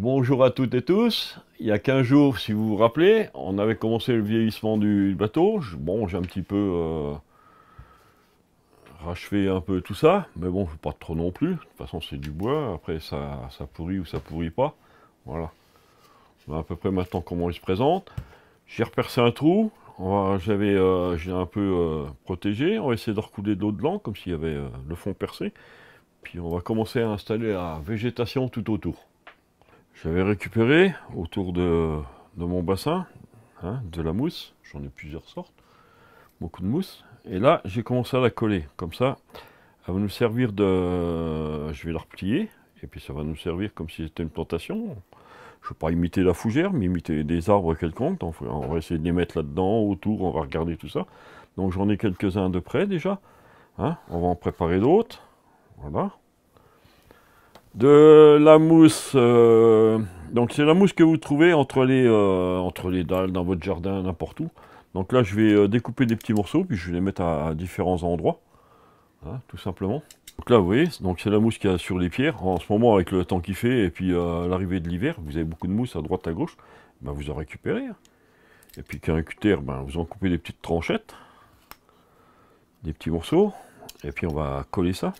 Bonjour à toutes et tous. Il y a 15 jours, si vous vous rappelez, on avait commencé le vieillissement du bateau. Bon, j'ai un petit peu rachevé un peu tout ça, mais bon, je ne veux pas trop non plus. De toute façon, c'est du bois. Après, ça pourrit ou ça pourrit pas. Voilà. On voit à peu près maintenant comment il se présente. J'ai repercé un trou. J'ai un peu protégé. On va essayer de recouler de l'eau dedans, comme s'il y avait le fond percé. Puis on va commencer à installer la végétation tout autour. J'avais récupéré autour de mon bassin de la mousse, j'en ai plusieurs sortes, beaucoup de mousse, et là j'ai commencé à la coller, comme ça, elle va nous servir de... Je vais la replier, et puis ça va nous servir comme si c'était une plantation. Je ne vais pas imiter la fougère, mais imiter des arbres quelconques, donc on va essayer de les mettre là-dedans, autour, on va regarder tout ça. Donc j'en ai quelques-uns de près déjà, on va en préparer d'autres, voilà. De la mousse, donc c'est la mousse que vous trouvez entre les dalles dans votre jardin, n'importe où. Donc là je vais découper des petits morceaux, puis je vais les mettre à différents endroits, tout simplement. Donc là vous voyez, donc c'est la mousse qu'il y a sur les pierres. En ce moment avec le temps qu'il fait et puis l'arrivée de l'hiver, vous avez beaucoup de mousse à droite à gauche, ben, vous en récupérez. Et puis qu'un cutter, ben, vous en coupez des petites tranchettes, des petits morceaux, et puis on va coller ça.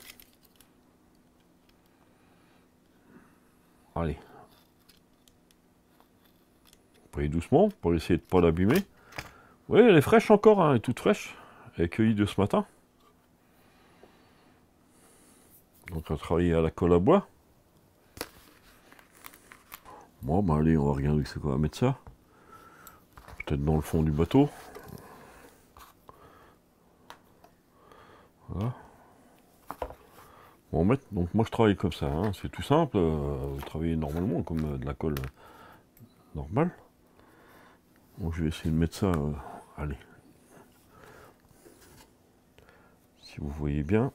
Allez. Prenez doucement pour essayer de ne pas l'abîmer. Oui, elle est fraîche encore, elle est toute fraîche. Elle est cueillie de ce matin. Donc on va travailler à la colle à bois. Bon, ben allez, on va regarder c'est quoi, on va mettre ça. Peut-être dans le fond du bateau. Voilà. On va mettre, donc moi je travaille comme ça, c'est tout simple. Vous travaillez normalement comme de la colle normale. Donc je vais essayer de mettre ça, allez. Si vous voyez bien.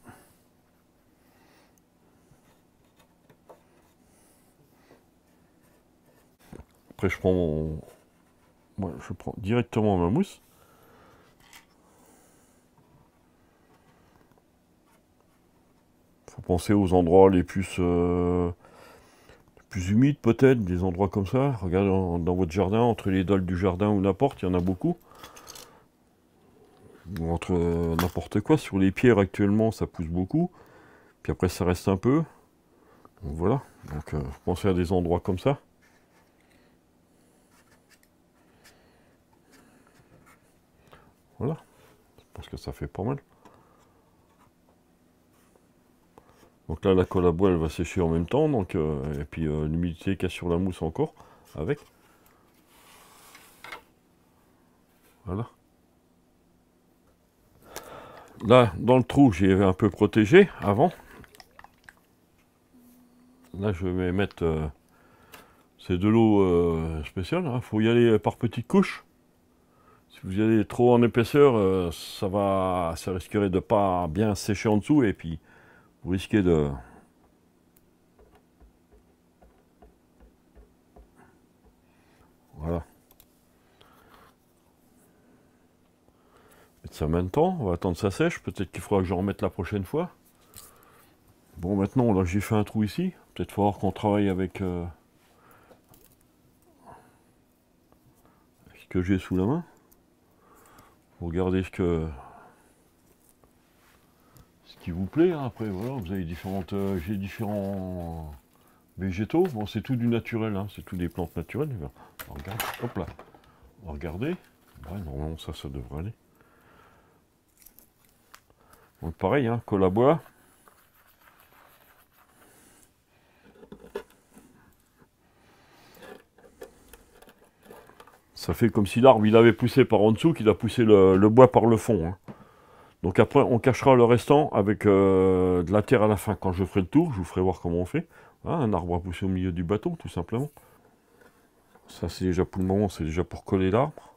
Après je prends je prends directement ma mousse. Faut penser aux endroits les plus humides peut-être, des endroits comme ça. Regardez dans votre jardin, entre les dalles du jardin ou n'importe, il y en a beaucoup. Entre n'importe quoi, sur les pierres actuellement ça pousse beaucoup. Puis après ça reste un peu. Donc voilà, donc pensez à des endroits comme ça. Voilà, je pense que ça fait pas mal. Donc là la colle à bois elle va sécher en même temps, donc, et puis l'humidité qu'il y a sur la mousse encore, avec. Voilà. Là, dans le trou, j'y avais un peu protégé avant. Là, je vais mettre... c'est de l'eau spéciale, il faut y aller par petites couches. Si vous y allez trop en épaisseur, ça risquerait de pas bien sécher en dessous, et puis vous risquez de... Voilà. Mettre ça en même temps, on va attendre que ça sèche, peut-être qu'il faudra que j'en remette la prochaine fois. Bon, maintenant, là, j'ai fait un trou ici. Peut-être falloir qu'on travaille avec ce que j'ai sous la main. Pour regarder ce qui vous plaît. Après, voilà, vous avez j'ai différents végétaux. Bon, c'est tout du naturel, c'est tout des plantes naturelles. On regarde, hop là. On va regarder. Ouais, normalement, ça devrait aller. Donc, pareil, colle à bois. Ça fait comme si l'arbre il avait poussé par en dessous, qu'il a poussé le bois par le fond. Donc après on cachera le restant avec de la terre à la fin. Quand je ferai le tour, je vous ferai voir comment on fait. Un arbre à pousser au milieu du bateau, tout simplement. Ça c'est déjà pour le moment, c'est déjà pour coller l'arbre.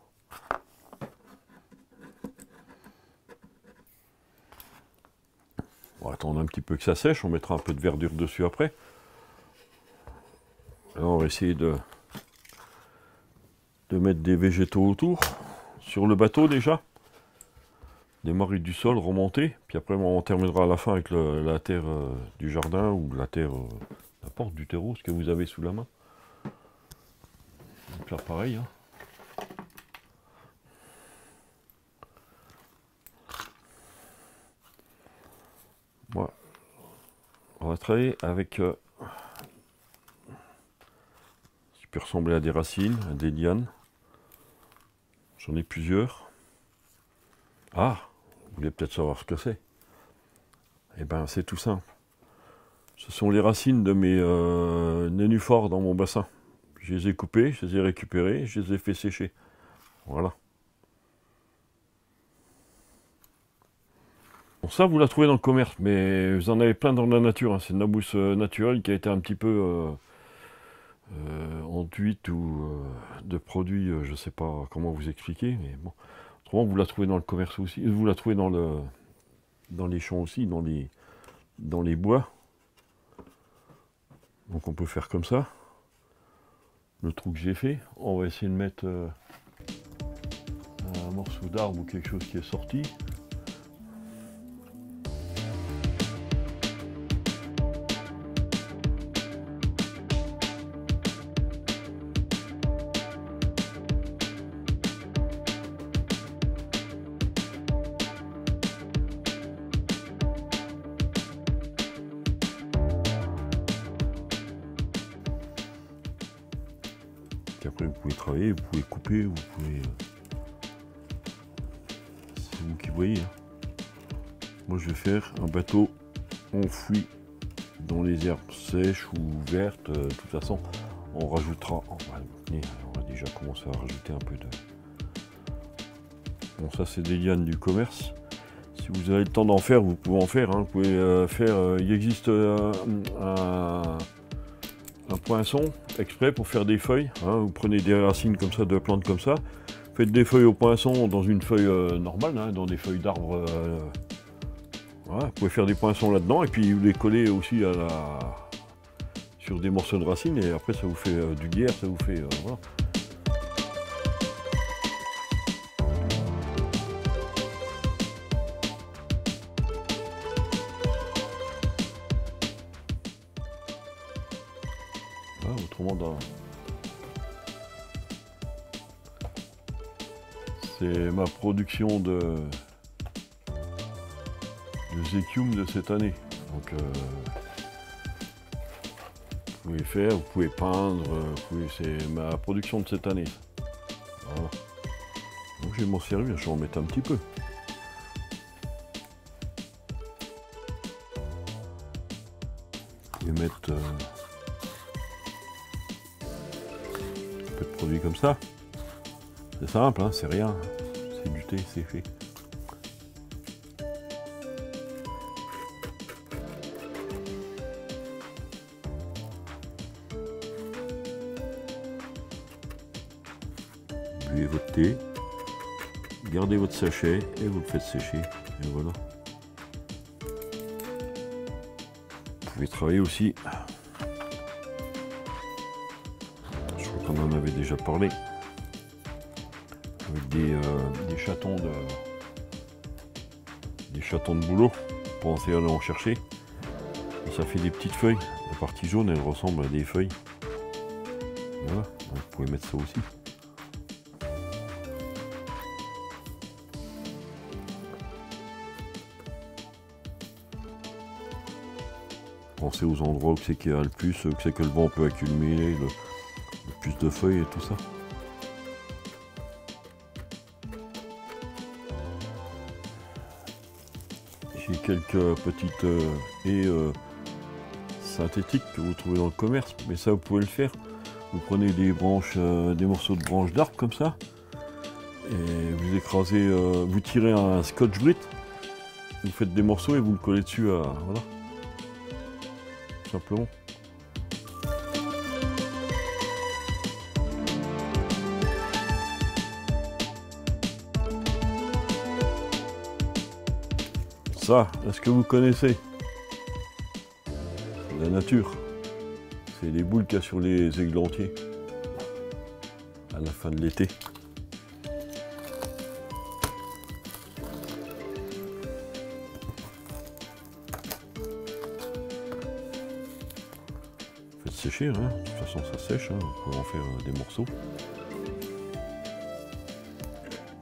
On va attendre un petit peu que ça sèche, on mettra un peu de verdure dessus après. Là on va essayer de mettre des végétaux autour, sur le bateau déjà. Des maris du sol remonter, puis après on terminera à la fin avec la terre du jardin, ou la terre, n'importe, du terreau, ce que vous avez sous la main. Donc là pareil. Hein. Voilà. On va travailler avec ce qui peut ressembler à des racines, à des lianes. J'en ai plusieurs. Ah, vous voulez peut-être savoir ce que c'est? Eh bien, c'est tout simple. Ce sont les racines de mes nénuphars dans mon bassin. Je les ai coupées, je les ai récupérées, je les ai fait sécher. Voilà. Bon, ça, vous la trouvez dans le commerce, mais vous en avez plein dans la nature. Hein. C'est une mousse naturelle qui a été un petit peu enduite ou de produits, je ne sais pas comment vous expliquer, mais bon. Autrement, vous la trouvez dans le commerce aussi. Vous la trouvez dans les champs aussi, dans les bois. Donc on peut faire comme ça. Le trou que j'ai fait, on va essayer de mettre un morceau d'arbre ou quelque chose qui est sorti. Et après vous pouvez travailler, vous pouvez couper, vous pouvez... c'est vous qui voyez. Hein. Moi je vais faire un bateau enfoui dans les herbes sèches ou vertes. De toute façon, on rajoutera... on va déjà commencer à rajouter un peu de... Bon, ça c'est des lianes du commerce. Si vous avez le temps d'en faire, vous pouvez en faire. Hein. Vous pouvez faire... il existe un poinçon exprès pour faire des feuilles. Hein. Vous prenez des racines comme ça, de plantes comme ça. Faites des feuilles au poinçon dans une feuille normale, hein, dans des feuilles d'arbres. Voilà. Vous pouvez faire des poinçons là-dedans et puis vous les collez aussi sur des morceaux de racines et après ça vous fait du lierre, ça vous fait... voilà. Autrement, c'est ma production de zéchium de cette année. Donc, vous pouvez faire, vous pouvez peindre, c'est ma production de cette année. Voilà. Donc, je vais m'en servir, je vais en mettre un petit peu. Je vais mettre un peu de produit comme ça. C'est simple, hein, c'est rien. C'est du thé, c'est fait. Buvez votre thé, gardez votre sachet et vous le faites sécher. Et voilà. Vous pouvez travailler aussi. Je crois qu'on en avait déjà parlé. Avec des chatons de boulot pour essayer d'aller en chercher. Et ça fait des petites feuilles. La partie jaune, elle ressemble à des feuilles. Voilà, donc vous pouvez mettre ça aussi. Pensez aux endroits où c'est qu'il y a le plus, où c'est que le vent peut accumuler le plus de feuilles et tout ça. J'ai quelques petites haies synthétiques que vous trouvez dans le commerce, mais ça vous pouvez le faire. Vous prenez des branches, des morceaux de branches d'arbre comme ça, et vous écrasez, vous tirez un scotch-brite, vous faites des morceaux et vous le collez dessus, voilà, tout simplement. Ça, est-ce que vous connaissez? La nature. C'est les boules qu'il y a sur les églantiers à la fin de l'été. Faites sécher, hein. De toute façon ça sèche, hein. Vous pouvez en faire des morceaux.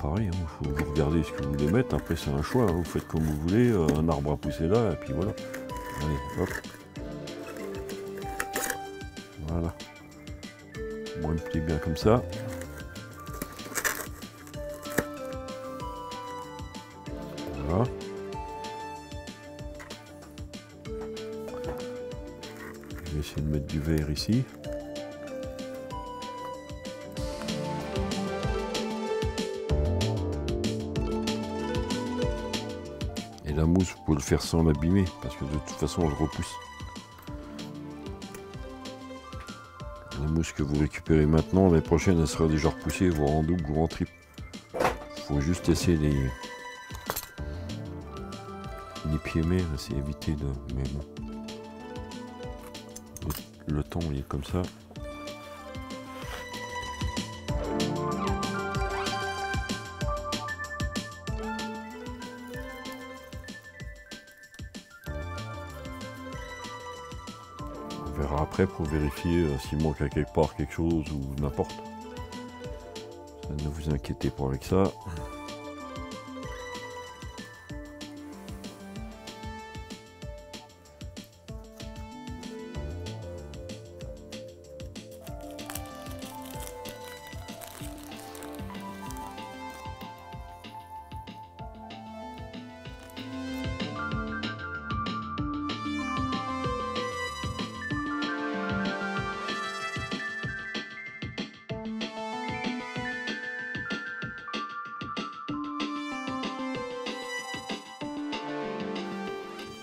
pareil, il faut vous regarder ce que vous voulez mettre. Après, c'est un choix, hein. Vous faites comme vous voulez. Un arbre à pousser là, et puis voilà. Allez, hop. Voilà. Bon, il plie bien comme ça. Voilà. Je vais essayer de mettre du verre ici. Et la mousse, vous pouvez le faire sans l'abîmer, parce que de toute façon, elle repousse. La mousse que vous récupérez maintenant, l'année prochaine, elle sera déjà repoussée, voire en double ou en triple. Il faut juste essayer les pieds mers, c'est éviter de... Mais bon. Le temps, il est comme ça. On verra après pour vérifier s'il manque à quelque part quelque chose ou n'importe. Ne vous inquiétez pas avec ça.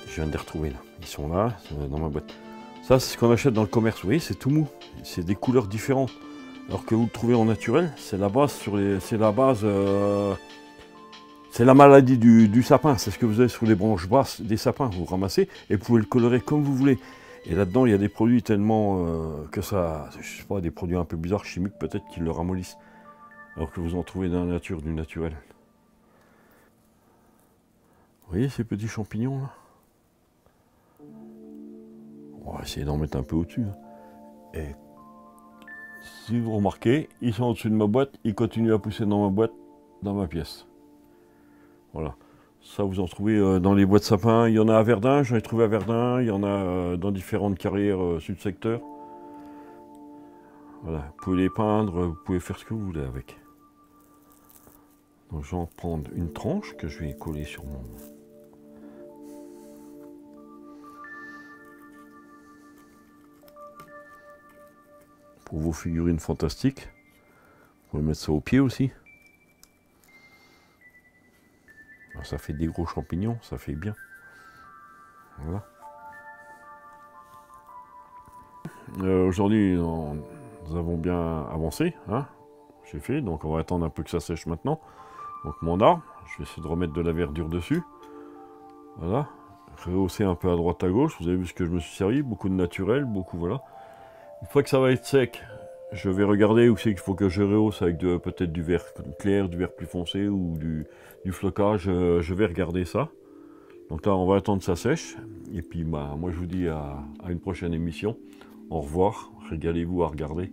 Je viens de les retrouver là. Ils sont là, dans ma boîte. Ça, c'est ce qu'on achète dans le commerce. Vous voyez, c'est tout mou. C'est des couleurs différentes. Alors que vous le trouvez en naturel, c'est la base sur les. C'est la base. C'est la maladie du sapin. C'est ce que vous avez sur les branches basses des sapins. Vous ramassez et vous pouvez le colorer comme vous voulez. Et là-dedans, il y a des produits tellement que ça. Je sais pas, des produits un peu bizarres, chimiques peut-être, qui le ramollissent. Alors que vous en trouvez dans la nature, du naturel. Vous voyez ces petits champignons là? On va essayer d'en mettre un peu au-dessus. Et si vous remarquez, ils sont au-dessus de ma boîte, ils continuent à pousser dans ma boîte, dans ma pièce. Voilà. Ça, vous en trouvez dans les bois de sapin. Il y en a à Verdun, j'en ai trouvé à Verdun. Il y en a dans différentes carrières sud-secteur. Voilà. Vous pouvez les peindre, vous pouvez faire ce que vous voulez avec. Donc, je vais en prendre une tranche que je vais coller sur mon... Pour vos figurines fantastiques. Vous pouvez mettre ça au pied aussi. Alors ça fait des gros champignons, ça fait bien. Voilà. Aujourd'hui, nous avons bien avancé. Hein, j'ai fait, donc on va attendre un peu que ça sèche maintenant. Donc mon arbre, je vais essayer de remettre de la verdure dessus. Voilà. Rehausser un peu à droite à gauche. Vous avez vu ce que je me suis servi. Beaucoup de naturel, beaucoup, voilà. Une fois que ça va être sec, je vais regarder où c'est qu'il faut que je rehausse avec peut-être du vert clair, du vert plus foncé ou du flocage. Je vais regarder ça. Donc là, on va attendre que ça sèche. Et puis, moi, je vous dis à une prochaine émission. Au revoir. Régalez-vous à regarder.